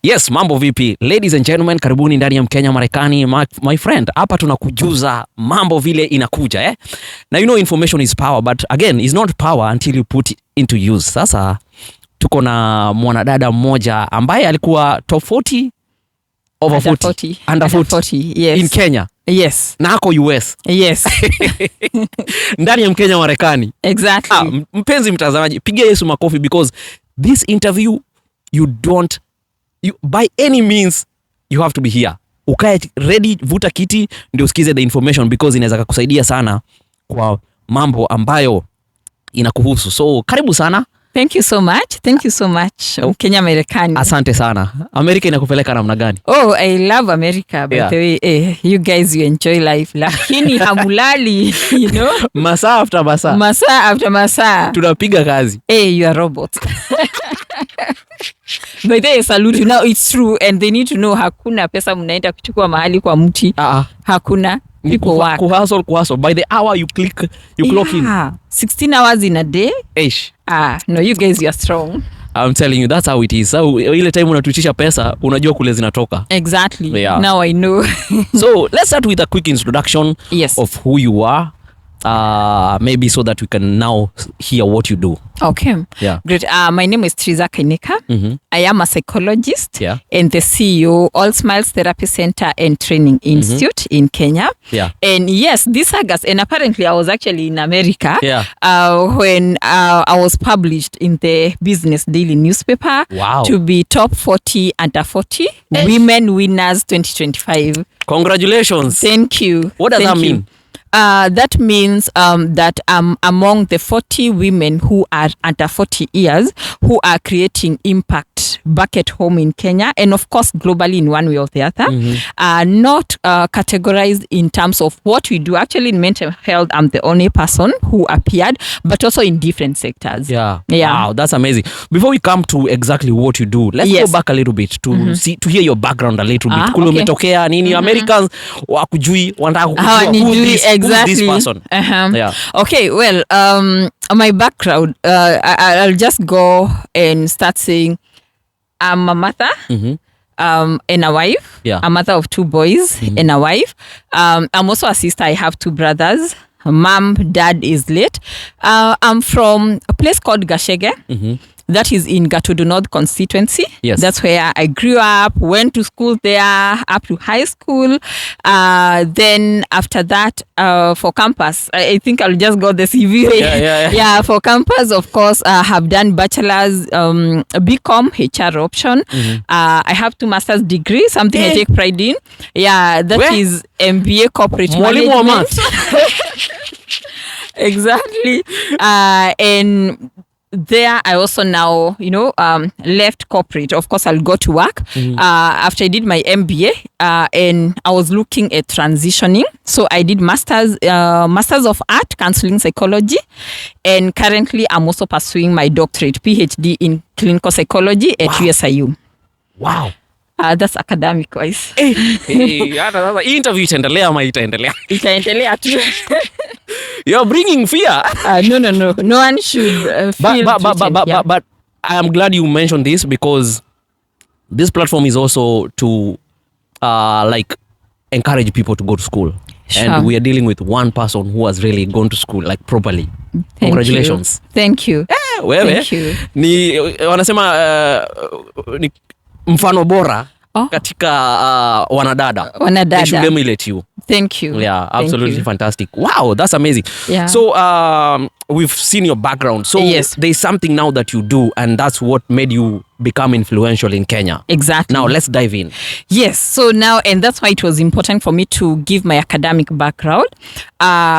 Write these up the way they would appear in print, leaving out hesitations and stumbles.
Yes, mambo vipi? Ladies and gentlemen, karibuni ndani ya Mkenya Marekani. My friend, hapa tunakujuza mambo vile inakuja Now you know information is power, but again, it's not power until you put it into use. Sasa tuko na mwanadada mmoja ambaye alikuwa top 40 over 40 under 40 yes. In Kenya. Yes. Na ako US. Yes. Ndani ya Mkenya Marekani. Exactly. Mpenzi mtazamaji, pigia Yesu makofi because this interview by any means you have to be here. Ukae ready, vuta kiti ndio usikize the information because inaweza kukusaidia sana kwa mambo ambayo inakuhusu. So karibu sana. Thank you so much. Kenya Marekani. Asante sana. Amerika inakupeleka namna gani? Oh, I love America by the way. You guys, you enjoy life. Lakini hamulali, you know? Masaa after masaa. Tunapiga kazi. You are robot. But they salute you. Now it's true and they need to know hakuna pesa mnaenda kuchukua mahali kwa mti. Hakuna. People work. Kuhustle. By the hour you clock in. 16 hours in a day. No, you guys, you are strong. I'm telling you, that's how it is. So ile time unatuitisha pesa, unajua kule zinatoka. Exactly. Yeah. Now I know. So let's start with a quick introduction of who you are. Maybe so that we can now hear what you do. Okay. Yeah. Great. My name is Triza Kainika. Mm-hmm. I am a psychologist and the CEO All Smiles Therapy Center and Training Institute in Kenya. Yeah. And yes, this August, and apparently I was actually in America when I was published in the Business Daily newspaper to be top 40 under 40 women winners 2025. Congratulations. Thank you. What does that mean? That means that I'm among the 40 women who are under 40 years who are creating impact back at home in Kenya and of course globally in one way or the other. Not categorized in terms of what we do. Actually in mental health, I'm the only person who appeared, but also in different sectors. Yeah. Wow, that's amazing. Before we come to exactly what you do, let's go back a little bit to hear your background a little bit. Kule umetokea nini? Americans wakujui, wanataka kujua exactly. Who's this person? Okay, well, my background, I'll just go and start saying I'm a mother and a wife. A mother of 2 boys and a wife. I'm also a sister. I have 2 brothers. Mom, dad is late. I'm from a place called Gashege. That is in Gatudu North constituency. Yes. That's where I grew up, went to school there, up to high school. Then after that, for campus, I think I'll just go the CV. Yeah, for campus, of course, I have done bachelor's, BCom, HR option. I have 2 master's degrees, something I take pride in. Yeah, that is MBA corporate management. Exactly. And there I also now, left corporate. Of course, I'll go to work after I did my MBA and I was looking at transitioning. So I did Masters of Art, Counseling Psychology. And currently I'm also pursuing my doctorate, PhD in Clinical Psychology at USIU. Wow. That's academic wise. Hii interview itaendelea ama itaendelea? Itaendelea tu. You're bringing fear. No. No one should feel but I am glad you mentioned this because this platform is also to encourage people to go to school. Sure. And we are dealing with one person who has really gone to school properly. Congratulations. Thank you. Thank you. Ni wanasema ni mfano bora katika wanadada. They should emulate you. Thank you. Yeah, absolutely fantastic. Wow, that's amazing. Yeah. So we've seen your background. So there's something now that you do and that's what made you become influential in Kenya. Exactly. Now let's dive in. Yes. So now, and that's why it was important for me to give my academic background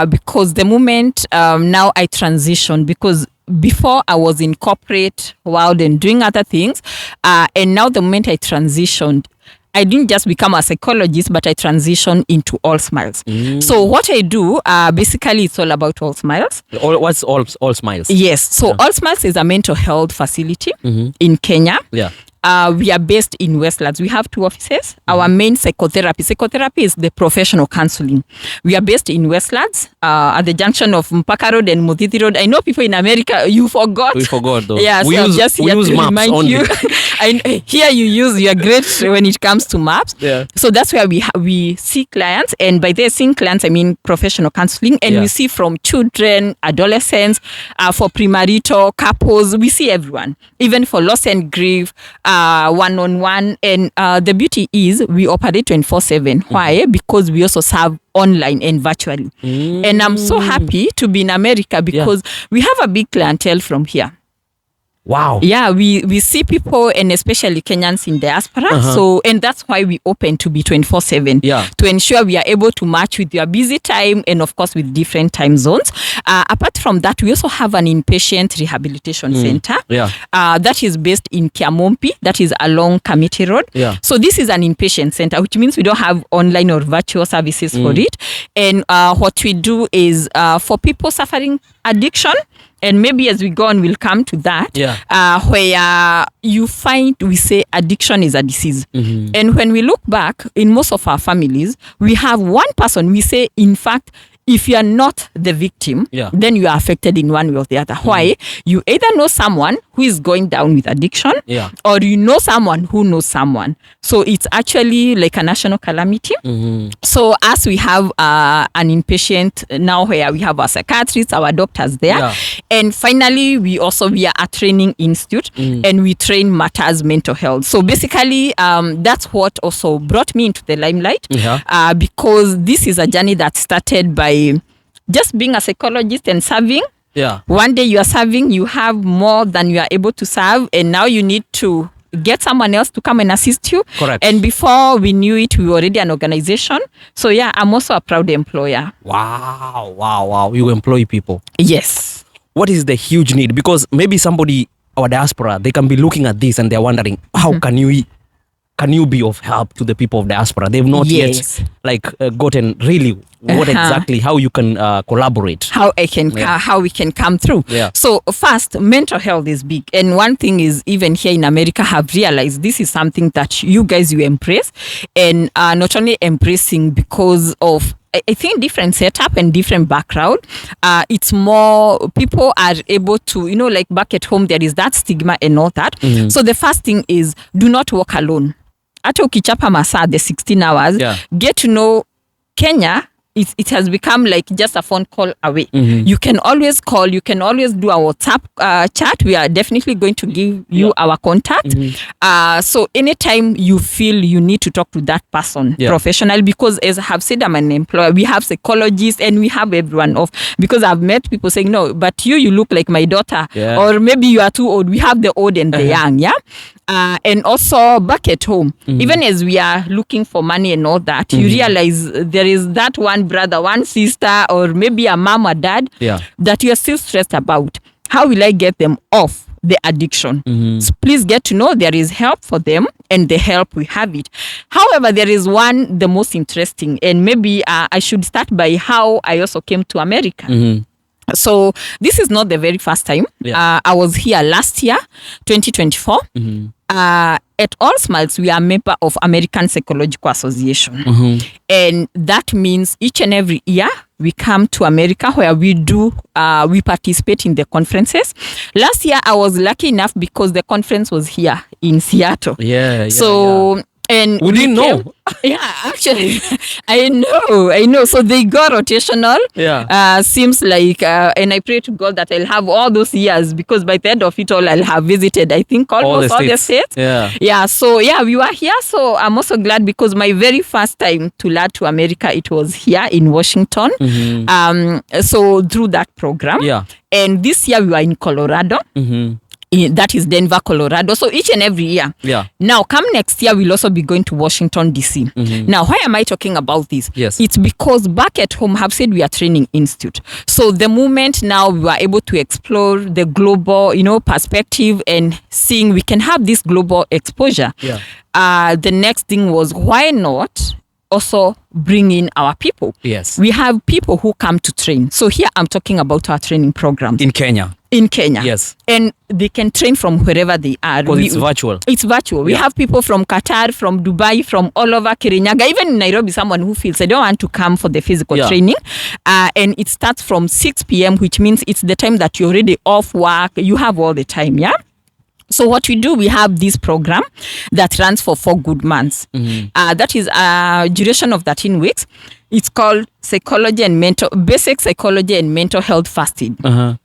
because the moment now I transitioned, because before I was in corporate world and doing other things, and now the moment I transitioned, I didn't just become a psychologist, but I transitioned into All Smiles. So what I do, basically, it's all about All Smiles. What's All Smiles? Yes. So All Smiles is a mental health facility in Kenya. Yeah. we are based in Westlands. We have 2 offices. Our main psychotherapy is the professional counseling. We are based in Westlands at the junction of Mpaka Road and Muthithi Road. I know people in America, you forgot. We forgot though. Yeah, we so use, just we here use to maps remind only. you. Here you're great when it comes to maps. Yeah. So that's where we see clients, and by there seeing clients, I mean professional counseling, and Yeah. we see from children, adolescents, for premarital couples, we see everyone, even for loss and grief, one-on-one. And the beauty is we operate 24/7. Why? Because we also serve online and virtually. And I'm so happy to be in America because we have a big clientele from here. Wow. Yeah, we see people, and especially Kenyans in diaspora. So, and that's why we open to be 24/7 to ensure we are able to match with your busy time, and of course with different time zones. Apart from that, we also have an inpatient rehabilitation center that is based in Kiamompi, that is along Kamiti Road. So this is an inpatient center, which means we don't have online or virtual services for it. And what we do is for people suffering addiction, and maybe as we go on, we'll come to that, where you find, we say addiction is a disease. And when we look back in most of our families, we have one person, we say, in fact, if you are not the victim, then you are affected in one way or the other. Why? You either know someone who is going down with addiction, or you know someone who knows someone. So it's actually like a national calamity. So as we have an inpatient now, where we have our psychiatrists, our doctors there, and finally we are a training institute, and we train matters mental health. So basically, that's what also brought me into the limelight, because this is a journey that started by just being a psychologist and serving. One day you are serving, you have more than you are able to serve, and now you need to get someone else to come and assist you. Correct. And before we knew it, we were already an organization. So yeah, I'm also a proud employer. Wow. You employ people. Yes. What is the huge need? Because maybe somebody, our diaspora, they can be looking at this and they're wondering, how can you be of help to the people of diaspora? They've not yet gotten really what exactly, how you can collaborate. How we can come through. So first, mental health is big. And one thing is, even here in America, have realized this is something that you guys, you embrace. And not only embracing because of, I think, different setup and different background. It's more, people are able to, like back at home, there is that stigma and all that. So the first thing is, do not walk alone. Hata ukichapa masaa the 16 hours, get to know Kenya. It has become like just a phone call away. You can always call, you can always do a WhatsApp chat. We are definitely going to give you our contact. So anytime you feel you need to talk to that person professionally, because as I have said, I'm an employer, we have psychologists and we have everyone off, because I've met people saying, no, but you look like my daughter, or maybe you are too old. We have the old and the young, and also back at home, even as we are looking for money and all that, you realize there is that one brother, one sister, or maybe a mom or dad that you are still stressed about. How will I get them off the addiction? So please get to know there is help for them, and the help, we have it. However, there is one, the most interesting, and maybe I should start by how I also came to America. So this is not the very first time. I was here last year, 2024. At All Smiles, we are a member of American Psychological Association. And that means each and every year we come to America, where we participate in the conferences. Last year, I was lucky enough because the conference was here in Seattle. And we didn't know. Actually, I know. So they go rotational. Seems like, and I pray to God that I'll have all those years, because by the end of it all, I'll have visited, I think, almost all the states. So we were here. So I'm also glad, because my very first time to land to America, it was here in Washington. So through that program. And this year we were in Colorado. That is Denver, Colorado. So each and every year. Now, come next year, we'll also be going to Washington, D.C. Now, why am I talking about this? It's because back at home, I've said we are training institute. So the moment now we are able to explore the global, perspective, and seeing we can have this global exposure. The next thing was, why not also bring in our people? We have people who come to train. So here I'm talking about our training programs. In Kenya. in Kenya. Yes. And they can train from wherever they are. Because it's virtual. It's virtual. We have people from Qatar, from Dubai, from all over Kirinyaga, even in Nairobi, someone who feels I don't want to come for the physical training. And it starts from 6 p.m., which means it's the time that you're already off work. You have all the time, yeah? So what we do, we have this program that runs for 4 good months. That is a duration of 13 weeks. It's called basic psychology and mental health first aid,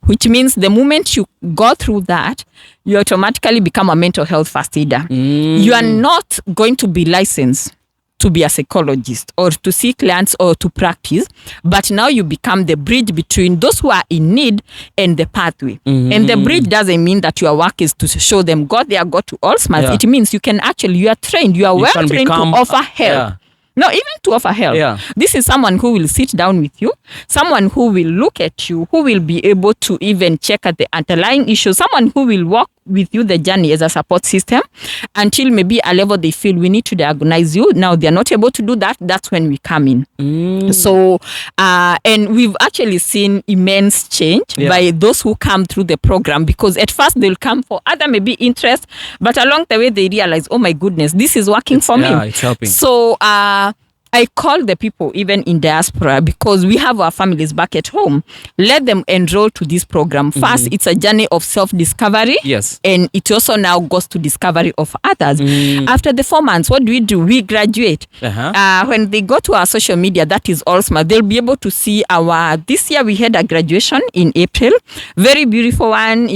which means the moment you go through that, you automatically become a mental health first aider. You are not going to be licensed to be a psychologist or to see clients or to practice, but now you become the bridge between those who are in need and the pathway. And the bridge doesn't mean that your work is to show them God, they are God to all smarts. It means you are trained, you are well trained to offer help. No, even to offer help. This is someone who will sit down with you, someone who will look at you, who will be able to even check at the underlying issues, someone who will walk with you the journey as a support system until maybe a level they feel we need to diagnose you. Now they're not able to do that. That's when we come in. So, and we've actually seen immense change by those who come through the program, because at first they'll come for other maybe interest, but along the way they realize, oh my goodness, this is working for me. It's helping. So, I call the people even in diaspora, because we have our families back at home. Let them enroll to this program. First, it's a journey of self-discovery. Yes. And it also now goes to discovery of others. After the 4 months, what do? We graduate. When they go to our social media, that is all smart, they'll be able to see this year we had a graduation in April. Very beautiful one,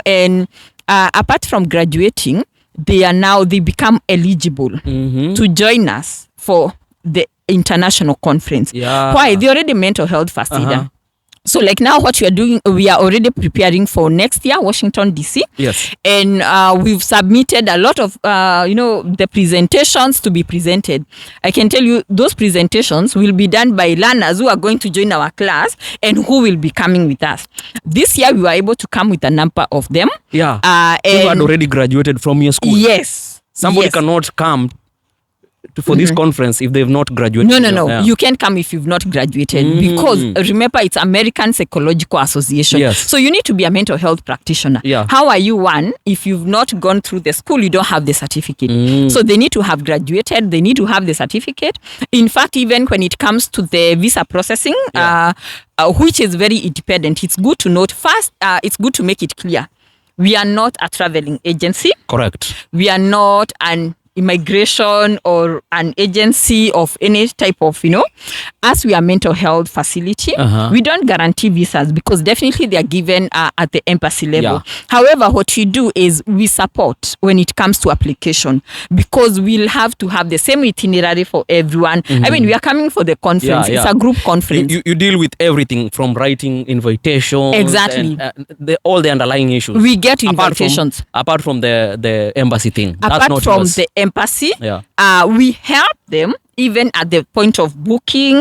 and apart from graduating, they become eligible to join us for the international conference. Why? They're already mental health first aider. So like now what we are doing, we are already preparing for next year, Washington, D.C. Yes. And we've submitted a lot of, the presentations to be presented. I can tell you those presentations will be done by learners who are going to join our class and who will be coming with us. This year we were able to come with a number of them. Who had already graduated from your school. Yes. Somebody cannot come for this conference if they've not graduated. No. You can't come if you've not graduated, because remember, it's American Psychological Association. Yes. So you need to be a mental health practitioner. How are you one if you've not gone through the school? You don't have the certificate. So they need to have graduated. They need to have the certificate. In fact, even when it comes to the visa processing, which is very independent, it's good to note first. It's good to make it clear. We are not a traveling agency. Correct. We are not an immigration or an agency of any type of, as we are mental health facility, we don't guarantee visas, because definitely they are given at the embassy level. However, what we do is we support when it comes to application, because we'll have to have the same itinerary for everyone. I mean, we are coming for the conference. It's a group conference. You deal with everything from writing invitations. Exactly. And, all the underlying issues. We get invitations. Apart from the embassy thing. Apart from the embassy, we help them even at the point of booking.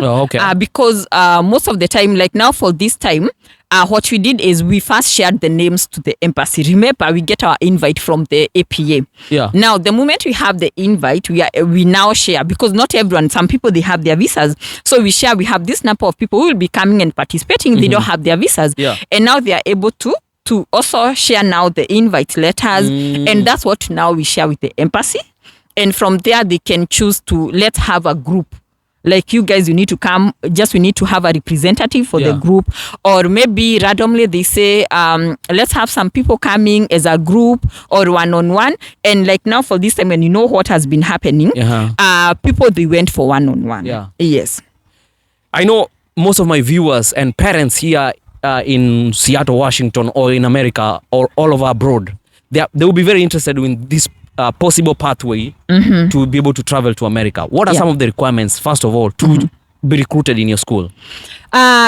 Because most of the time, like now for this time, what we did is we first shared the names to the embassy. Remember, we get our invite from the APA. Now, the moment we have the invite, we now share, because not everyone, some people, they have their visas. So we share, we have this number of people who will be coming and participating. They don't have their visas. And now they are able to also share now the invite letters. And that's what now we share with the embassy. And from there, they can choose to, let's have a group. Like you guys, you need to come, we need to have a representative for the group. Or maybe randomly they say, let's have some people coming as a group or one-on-one. And like now for this time, when you know what has been happening, people, they went for one-on-one. Yes. I know most of my viewers and parents here in Seattle, Washington, or in America, or all over abroad, they will be very interested in this possible pathway to be able to travel to America. What are some of the requirements, first of all, to be recruited in your school?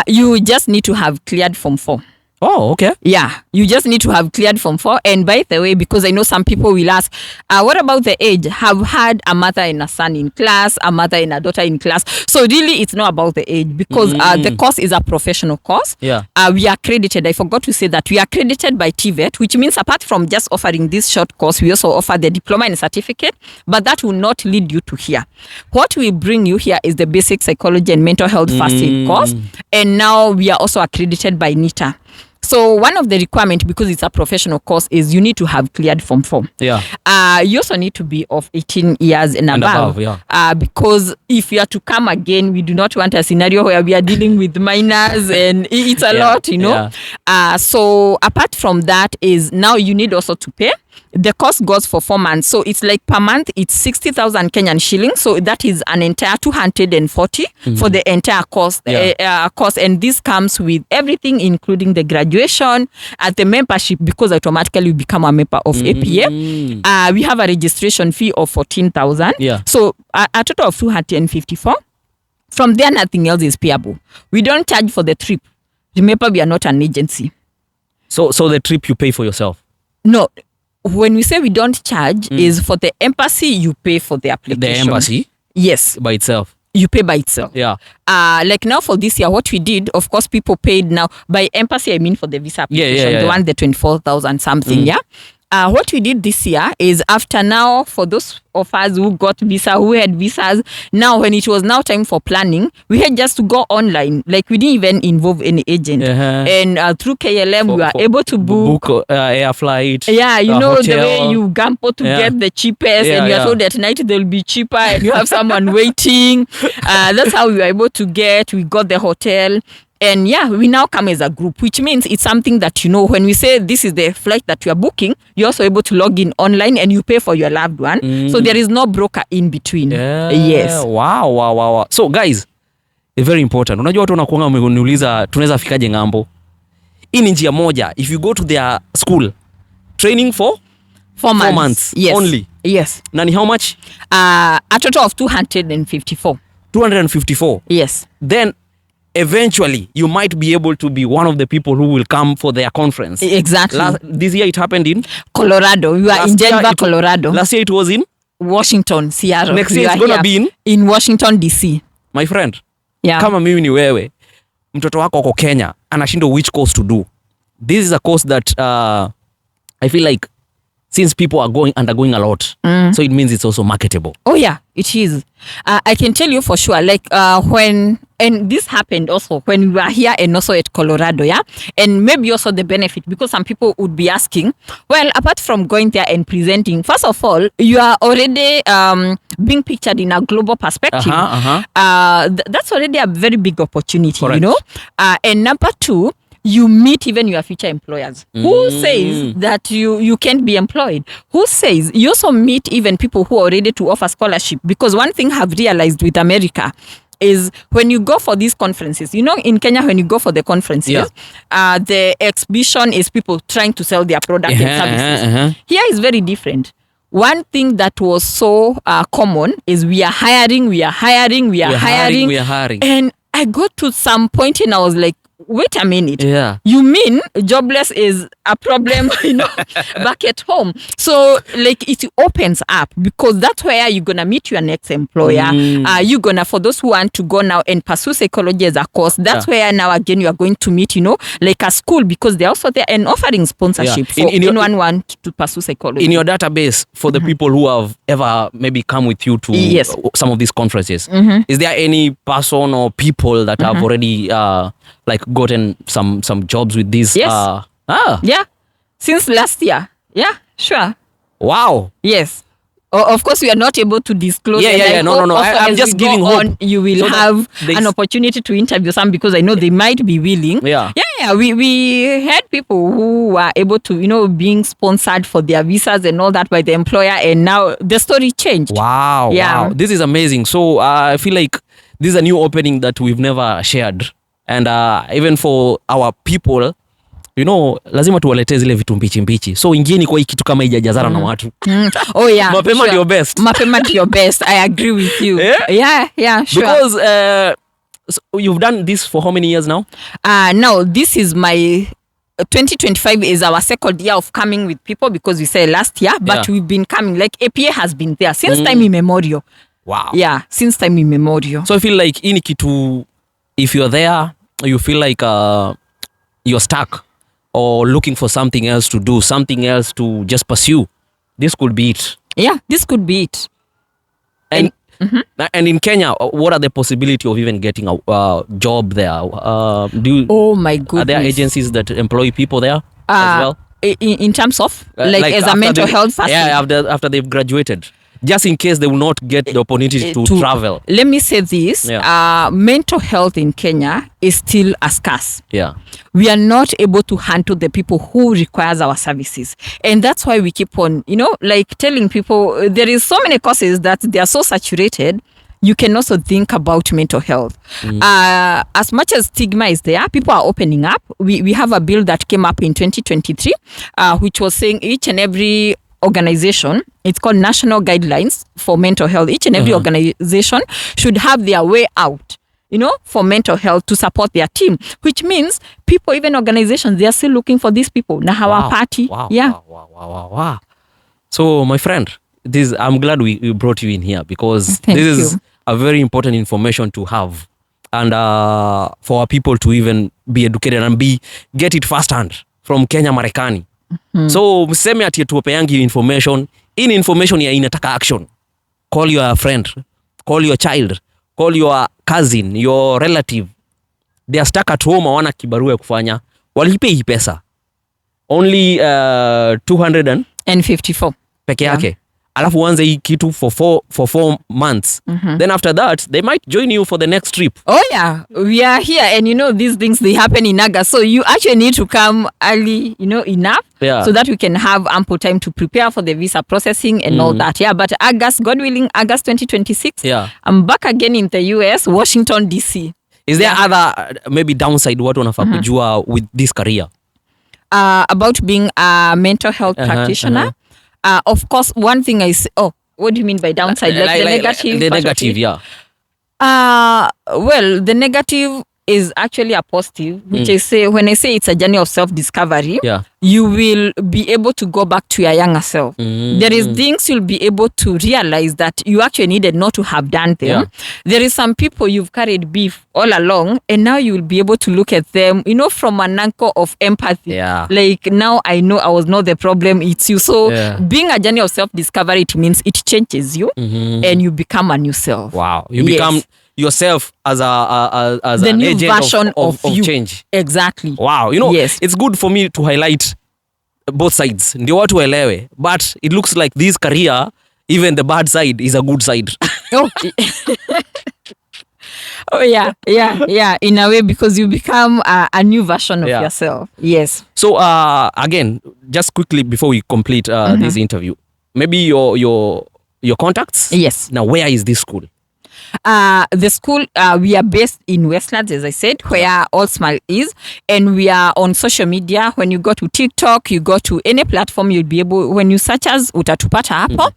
You just need to have cleared Form 4. Oh, okay. Yeah, you just need to have cleared Form 4. And by the way, because I know some people will ask, what about the age? Have had a mother and a son in class, a mother and a daughter in class. So really, it's not about the age, because the course is a professional course. We are accredited. I forgot to say that. We are accredited by TVET, which means apart from just offering this short course, we also offer the diploma and certificate, but that will not lead you to here. What we bring you here is the basic psychology and mental health first aid course. And now we are also accredited by NITA. So one of the requirement, because it's a professional course, is you need to have cleared Form 4. Yeah. You also need to be of 18 years and above. Yeah. Because if you are to come again, we do not want a scenario where we are dealing with minors and it's a lot, you know. So apart from that is now you need also to pay. The cost goes for 4 months. So it's like per month, it's 60,000 Kenyan shillings. So that is an entire 240 for the entire cost. Cost. And this comes with everything, including the graduation, the membership, because automatically you become a member of APA. We have a registration fee of 14,000. Yeah. So a total of 254. From there, nothing else is payable. We don't charge for the trip. Remember, we are not an agency. So the trip you pay for yourself? No. When we say we don't charge, is for the embassy, you pay for the application. The embassy? Yes. By itself? You pay by itself. Yeah. Like now for this year, what we did, of course, people paid now. By embassy, I mean for the visa application. The one, the 24,000 something, yeah? What we did this year is after now, for those of us who got visa, who had visas, now when it was now time for planning, we had just to go online. Like we didn't even involve any agent. And through KLM, we were able to book air flight. Yeah, you know, hotel. the way you gamble to get the cheapest and you're told at night they'll be cheaper and you have someone waiting. That's how we were able to we got the hotel. And yeah, we now come as a group, which means it's something that, you know, when we say this is the flight that you are booking, you're also able to log in online and you pay for your loved one. So there is no broker in between. Yes. Wow. So guys, it's very important. Unajua watu wanakuanga wameniuliza tunaweza fikaje ngambo. Hii ni njia moja. If you go to their school, training for 4 months. Yes. Only. Yes. Nani, how much? A total of 254. 254. Yes. Then eventually you might be able to be one of the people who will come for their conference. Exactly. This year it happened in Colorado. We were in Denver, Colorado. Last year it was in Washington, Seattle. Next year it's gonna be in Washington DC. My friend. Yeah. Kama mimi ni wewe, mtoto wako uko Kenya, anashindwa which course to do. This is a course that I feel like since people are undergoing a lot, so it means it's also marketable. Oh yeah, it is. I can tell you for sure, like and this happened also when we were here and also at Colorado, yeah? And maybe also the benefit, because some people would be asking, well, apart from going there and presenting, first of all, you are already being pictured in a global perspective. That's already a very big opportunity, Correct. you know? And number two, you meet even your future employers. Who says that you can't be employed? Who says you also meet even people who are ready to offer scholarship? Because one thing I've realized with America is when you go for these conferences, you know, in Kenya, when you go for the conferences, the exhibition is people trying to sell their product and services. Here is very different. One thing that was so common is we are hiring. And I got to some point and I was like, wait a minute. Yeah. You mean jobless is a problem, you know, back at home? So like it opens up, because that's where you're going to meet your next employer. You're going to, for those who want to go now and pursue psychology as a course, that's where now again you are going to meet, you know, like a school, because they're also there and offering sponsorship for anyone want to pursue psychology. In your database, for the people who have ever maybe come with you to some of these conferences, is there any person or people that have already like gotten some jobs with this? Yes. Yeah. Since last year. Yeah, sure. Wow. Yes. Of course, we are not able to disclose. No. I'm just giving hope. You will have an opportunity to interview some, because I know they might be willing. Yeah. We had people who were able to, you know, being sponsored for their visas and all that by the employer, and now the story changed. Wow. Yeah. Wow. This is amazing. So I feel like this is a new opening that we've never shared. And even for our people, you know, lazima tuwaletee zile vitu mbichi. So ingieni kwa hii kitu kama haijajazana na watu. Oh yeah. Mapema ndio best. Mapema ndio best. I agree with you. Yeah, sure. Because so you've done this for how many years now? Now this is my 2025 is our second year of coming with people, because we said last year, but we've been coming, like APA has been there since time immemorial. Wow. Yeah, since time immemorial. So I feel like hii ni kitu, if you're there, you feel like you're stuck or looking for something else to do, something else to just pursue, this could be it. Yeah, this could be it. And And in Kenya, what are the possibility of even getting a job there? Oh my goodness. Are there agencies that employ people there as well? In terms of like as a after mental health facility? Yeah, after they've graduated, just in case they will not get the opportunity to travel. Let me say this: mental health in Kenya is still a scarce. Yeah, we are not able to handle the people who requires our services, and that's why we keep on, like telling people there is so many causes that they are so saturated. You can also think about mental health. As much as stigma is there, people are opening up. We have a bill that came up in 2023, which was saying each and every organization, it's called National Guidelines for Mental Health. Each and every organization should have their way out, for mental health to support their team, which means people, even organizations, they are still looking for these people. Na hawa party. Wow. So, my friend, I'm glad we brought you in here because Thank this you. is a very important information to have, and for our people to even be educated and get it firsthand from Kenya Marekani. So mseme ati tuwapeangi information. In information ya inataka action. Call your friend, call your child, call your cousin, your relative. They are stuck at home, hawana kibarua ya kufanya. Walipe hii pesa. Only 254 peke yake. Alafu uanze hii kitu for 4 months. Then after that, they might join you for the next trip. Oh yeah, we are here, and these things, they happen in August, so you actually need to come early, enough, so that we can have ample time to prepare for the visa processing and all that. Yeah, but August, God willing, August 2026, I'm back again in the US, Washington DC. Is there other maybe downside watu wanafaa kujua with this career? About being a mental health practitioner? Of course, one thing I say, what do you mean by downside? Like the negative? The negative, yeah. Well, the negative is actually a positive, which I say, when I say it's a journey of self-discovery, you will be able to go back to your younger self. There is things you'll be able to realize that you actually needed not to have done them. There is some people you've carried beef all along, and now you'll be able to look at them, from an angle of empathy. Like, now I know I was not the problem, it's you. So being a journey of self-discovery, it means it changes you and you become a new self. Wow. You become yourself as as the an new agent version of you. Change. Exactly. Wow. It's good for me to highlight both sides. Ndio watu waelewe. But it looks like this career, even the bad side is a good side. Oh yeah. In a way, because you become a new version of yourself. Yes. So again, just quickly before we complete this interview, maybe your contacts. Yes. Now, where is this school? The school, we are based in Westlands, as I said, where All Smile is, and we are on social media. When you go to TikTok, you go to any platform, you'll be able, when you search us, utatupata hapo.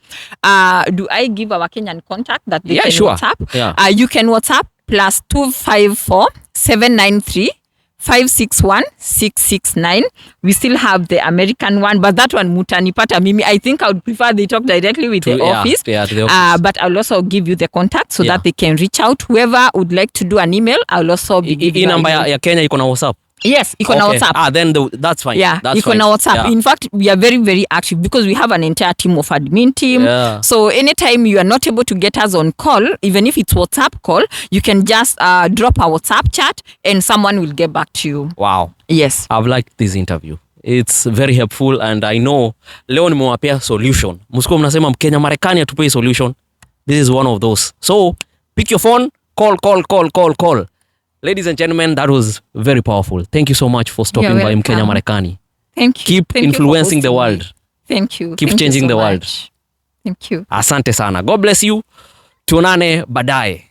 Do I give our Kenyan contact that they can WhatsApp? You can WhatsApp +254 793 561 669. We still have the American one, but that one mutanipata mimi. I think I would prefer they talk directly with the office. To the office. But I'll also give you the contact so that they can reach out. Whoever would like to do an email, I'll also be giving number ya Kenya iko na WhatsApp. Yes, iko na WhatsApp. Then that's fine. Yeah, iko na WhatsApp. In fact, we are very, very active because we have an entire team of admin team. So anytime you are not able to get us on call, even if it's WhatsApp call, you can just drop a WhatsApp chat and someone will get back to you. Wow. Yes. I've liked this interview. It's very helpful, and I know leo nimewapea solution. Msikuwa mnasema Mkenya Marekani atupei solution. This is one of those. So pick your phone, call. Ladies and gentlemen, that was very powerful. Thank you so much for stopping by Mkenya Marekani. Thank you. Keep influencing the world. Thank you. Keep changing the world. Thank you. Asante sana. God bless you. Tuonane baadaye.